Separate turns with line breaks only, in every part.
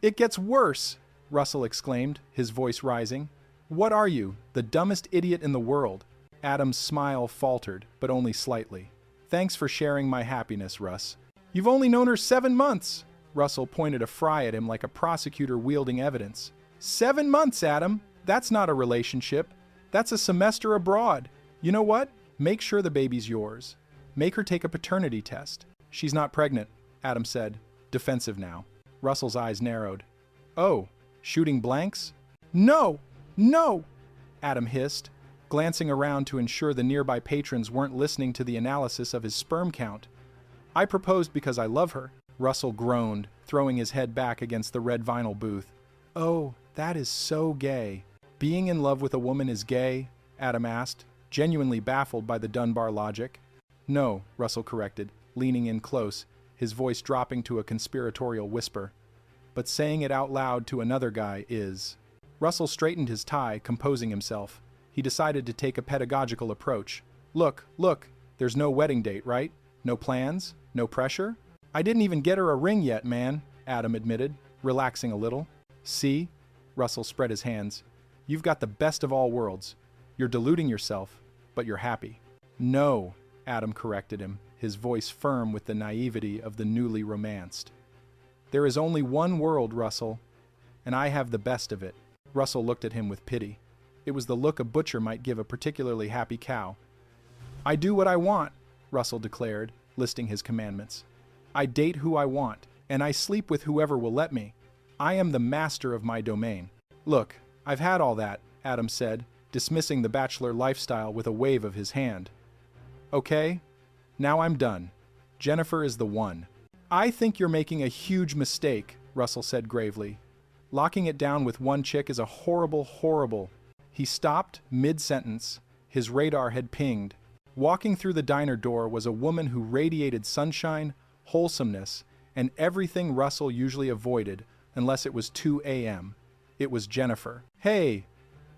It gets worse, Russell exclaimed, his voice rising. What are you, the dumbest idiot in the world? Adam's smile faltered, but only slightly. Thanks for sharing my happiness, Russ. You've only known her 7 months! Russell pointed a fry at him like a prosecutor wielding evidence. 7 months, Adam! That's not a relationship. That's a semester abroad. You know what? Make sure the baby's yours. Make her take a paternity test. She's not pregnant, Adam said, defensive now. Russell's eyes narrowed. Oh, shooting blanks? No! No! Adam hissed, glancing around to ensure the nearby patrons weren't listening to the analysis of his sperm count. I proposed because I love her, Russell groaned, throwing his head back against the red vinyl booth. Oh, that is so gay. Being in love with a woman is gay? Adam asked, genuinely baffled by the Dunbar logic. No, Russell corrected, leaning in close, his voice dropping to a conspiratorial whisper. But saying it out loud to another guy is. Russell straightened his tie, composing himself. He decided to take a pedagogical approach. Look, there's no wedding date, right? No plans? No pressure? I didn't even get her a ring yet, man, Adam admitted, relaxing a little. See? Russell spread his hands. You've got the best of all worlds. You're deluding yourself, but you're happy. No, Adam corrected him, his voice firm with the naivety of the newly romanced. There is only one world, Russell, and I have the best of it. Russell looked at him with pity. It was the look a butcher might give a particularly happy cow. I do what I want, Russell declared, listing his commandments. I date who I want, and I sleep with whoever will let me. I am the master of my domain. Look, I've had all that, Adam said, dismissing the bachelor lifestyle with a wave of his hand. Okay, now I'm done. Jennifer is the one. I think you're making a huge mistake, Russell said gravely. Locking it down with one chick is a horrible. He stopped mid-sentence. His radar had pinged. Walking through the diner door was a woman who radiated sunshine, wholesomeness, and everything Russell usually avoided unless it was 2 a.m. It was Jennifer. Hey,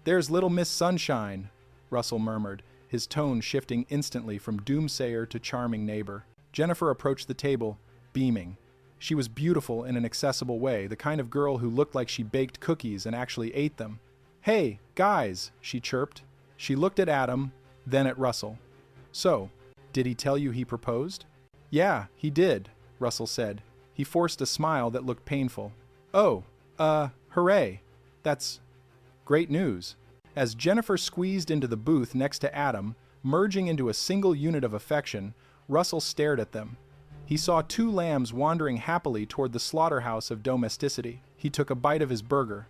there's little Miss Sunshine, Russell murmured, his tone shifting instantly from doomsayer to charming neighbor. Jennifer approached the table, beaming. She was beautiful in an accessible way, the kind of girl who looked like she baked cookies and actually ate them. Hey, guys, she chirped. She looked at Adam, then at Russell. So, did he tell you he proposed? Yeah, he did, Russell said. He forced a smile that looked painful. Oh, hooray. That's great news. As Jennifer squeezed into the booth next to Adam, merging into a single unit of affection, Russell stared at them. He saw 2 lambs wandering happily toward the slaughterhouse of domesticity. He took a bite of his burger.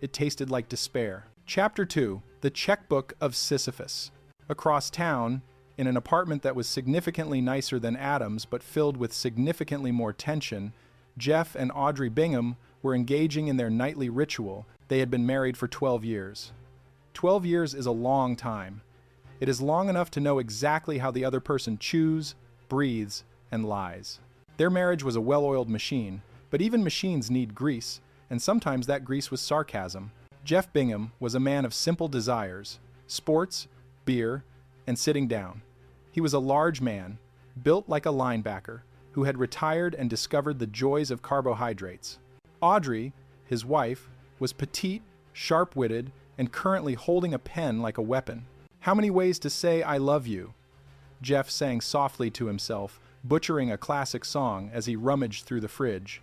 It tasted like despair. Chapter 2, The Checkbook of Sisyphus. Across town, in an apartment that was significantly nicer than Adam's but filled with significantly more tension, Jeff and Audrey Bingham were engaging in their nightly ritual. They had been married for 12 years. 12 years is a long time. It is long enough to know exactly how the other person chews, breathes, and lies. Their marriage was a well-oiled machine, but even machines need grease, and sometimes that grease was sarcasm. Jeff Bingham was a man of simple desires: sports, beer, and sitting down. He was a large man, built like a linebacker, who had retired and discovered the joys of carbohydrates. Audrey, his wife, was petite, sharp-witted, and currently holding a pen like a weapon. How many ways to say I love you? Jeff sang softly to himself, butchering a classic song as he rummaged through the fridge.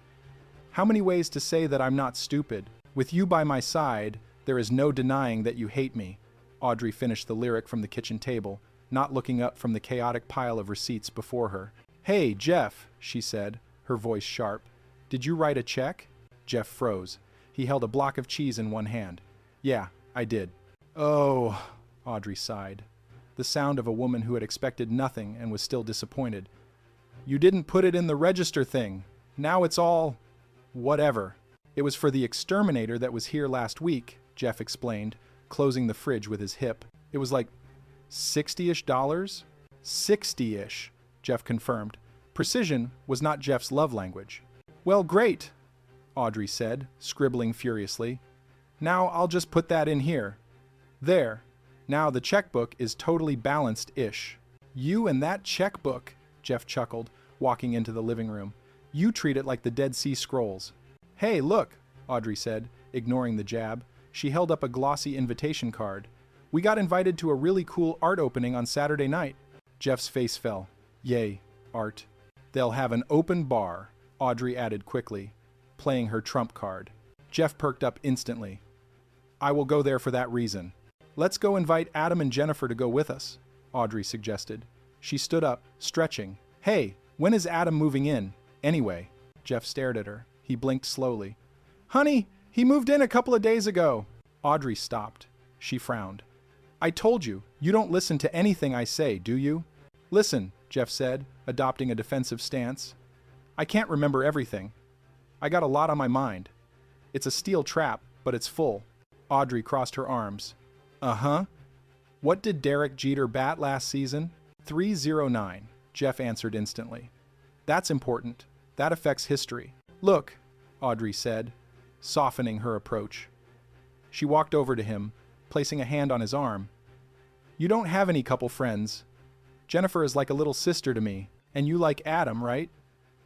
How many ways to say that I'm not stupid? With you by my side, there is no denying that you hate me. Audrey finished the lyric from the kitchen table, not looking up from the chaotic pile of receipts before her. Hey, Jeff, she said, her voice sharp. Did you write a check? Jeff froze. He held a block of cheese in one hand. Yeah, I did. Oh, Audrey sighed. The sound of a woman who had expected nothing and was still disappointed. You didn't put it in the register thing. Now it's all... whatever. It was for the exterminator that was here last week, Jeff explained, closing the fridge with his hip. It was like $60-ish? 60-ish, Jeff confirmed. Precision was not Jeff's love language. Well, great, Audrey said, scribbling furiously. Now I'll just put that in here. There. Now the checkbook is totally balanced-ish. You and that checkbook, Jeff chuckled, walking into the living room. You treat it like the Dead Sea Scrolls. Hey, look, Audrey said, ignoring the jab. She held up a glossy invitation card. We got invited to a really cool art opening on Saturday night. Jeff's face fell. Yay, art. They'll have an open bar, Audrey added quickly, playing her trump card. Jeff perked up instantly. I will go there for that reason. Let's go invite Adam and Jennifer to go with us, Audrey suggested. She stood up, stretching. Hey, when is Adam moving in, anyway? Jeff stared at her. He blinked slowly. Honey, he moved in a couple of days ago. Audrey stopped. She frowned. I told you, you don't listen to anything I say, do you? Listen, Jeff said, adopting a defensive stance. I can't remember everything. I got a lot on my mind. It's a steel trap, but it's full. Audrey crossed her arms. Uh-huh. What did Derek Jeter bat last season? 309, Jeff answered instantly. That's important. That affects history. Look, Audrey said, softening her approach. She walked over to him, placing a hand on his arm. You don't have any couple friends. Jennifer is like a little sister to me, and you like Adam, right?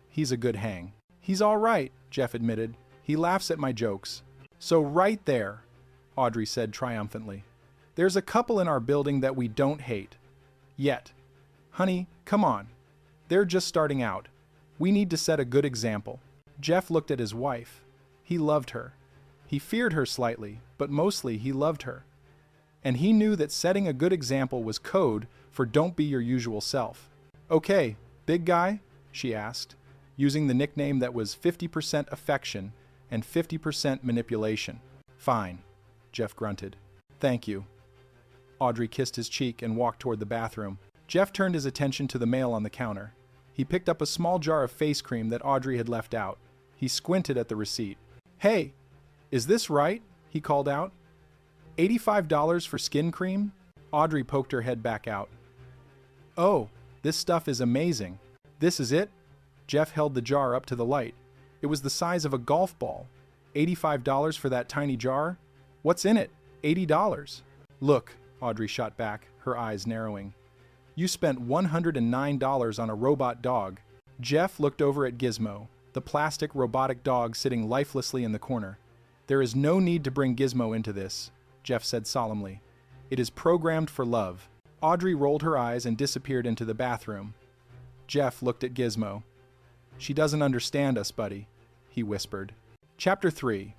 He's a good hang. He's all right, Jeff admitted. He laughs at my jokes. So right there, Audrey said triumphantly. There's a couple in our building that we don't hate. Yet. Honey, come on. They're just starting out. We need to set a good example. Jeff looked at his wife. He loved her. He feared her slightly, but mostly he loved her. And he knew that setting a good example was code for don't be your usual self. Okay, big guy? She asked, using the nickname that was 50% affection and 50% manipulation. Fine, Jeff grunted. Thank you. Audrey kissed his cheek and walked toward the bathroom. Jeff turned his attention to the mail on the counter. He picked up a small jar of face cream that Audrey had left out. He squinted at the receipt. Hey, is this right? He called out. $85 for skin cream? Audrey poked her head back out. Oh, this stuff is amazing. This is it? Jeff held the jar up to the light. It was the size of a golf ball. $85 for that tiny jar? What's in it? $80. Look, Audrey shot back, her eyes narrowing. You spent $109 on a robot dog. Jeff looked over at Gizmo, the plastic robotic dog sitting lifelessly in the corner. There is no need to bring Gizmo into this, Jeff said solemnly. It is programmed for love. Audrey rolled her eyes and disappeared into the bathroom. Jeff looked at Gizmo. She doesn't understand us, buddy, he whispered. Chapter 3.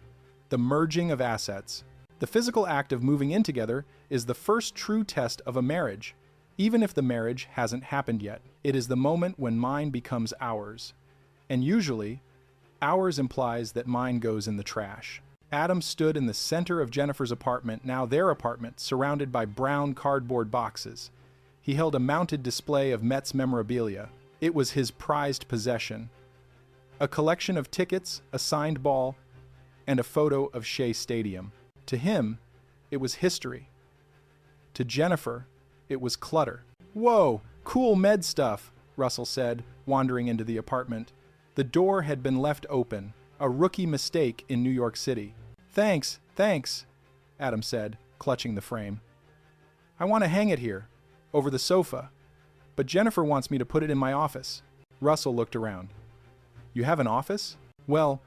The Merging of Assets. The physical act of moving in together is the first true test of a marriage. Even if the marriage hasn't happened yet, it is the moment when mine becomes ours. And usually, ours implies that mine goes in the trash. Adam stood in the center of Jennifer's apartment, now their apartment, surrounded by brown cardboard boxes. He held a mounted display of Mets memorabilia. It was his prized possession. A collection of tickets, a signed ball, and a photo of Shea Stadium. To him, it was history. To Jennifer, it was clutter. Whoa, cool med stuff, Russell said, wandering into the apartment. The door had been left open, a rookie mistake in New York City. Thanks, Adam said, clutching the frame. I want to hang it here, over the sofa, but Jennifer wants me to put it in my office. Russell looked around. You have an office? Well,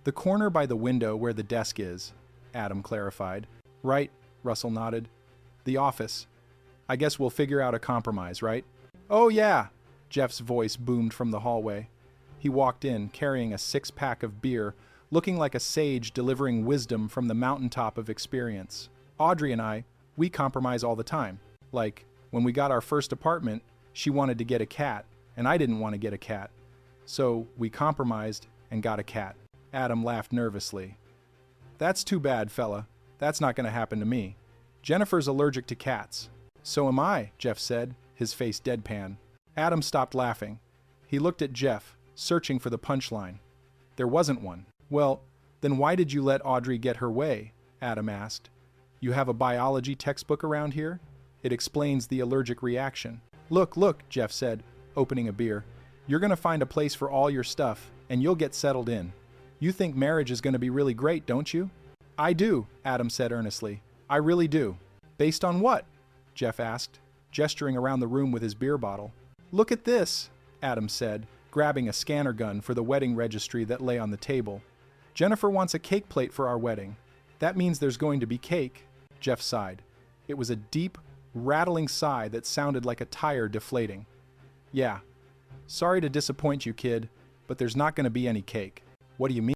the corner by the window where the desk is, Adam clarified. Right, Russell nodded. The office. I guess we'll figure out a compromise, right? Oh yeah, Jeff's voice boomed from the hallway. He walked in, carrying a 6-pack of beer, looking like a sage delivering wisdom from the mountaintop of experience. Audrey and I, we compromise all the time. Like, when we got our first apartment, she wanted to get a cat, and I didn't want to get a cat. So we compromised and got a cat. Adam laughed nervously. That's too bad, fella. That's not going to happen to me. Jennifer's allergic to cats. So am I, Jeff said, his face deadpan. Adam stopped laughing. He looked at Jeff, searching for the punchline. There wasn't one. Well, then why did you let Audrey get her way? Adam asked. You have a biology textbook around here? It explains the allergic reaction. Look, Jeff said, opening a beer. You're going to find a place for all your stuff, and you'll get settled in. You think marriage is going to be really great, don't you? I do, Adam said earnestly. I really do. Based on what? Jeff asked, gesturing around the room with his beer bottle. Look at this, Adam said, grabbing a scanner gun for the wedding registry that lay on the table. Jennifer wants a cake plate for our wedding. That means there's going to be cake, Jeff sighed. It was a deep, rattling sigh that sounded like a tire deflating. Yeah. Sorry to disappoint you, kid, but there's not going to be any cake. What do you mean?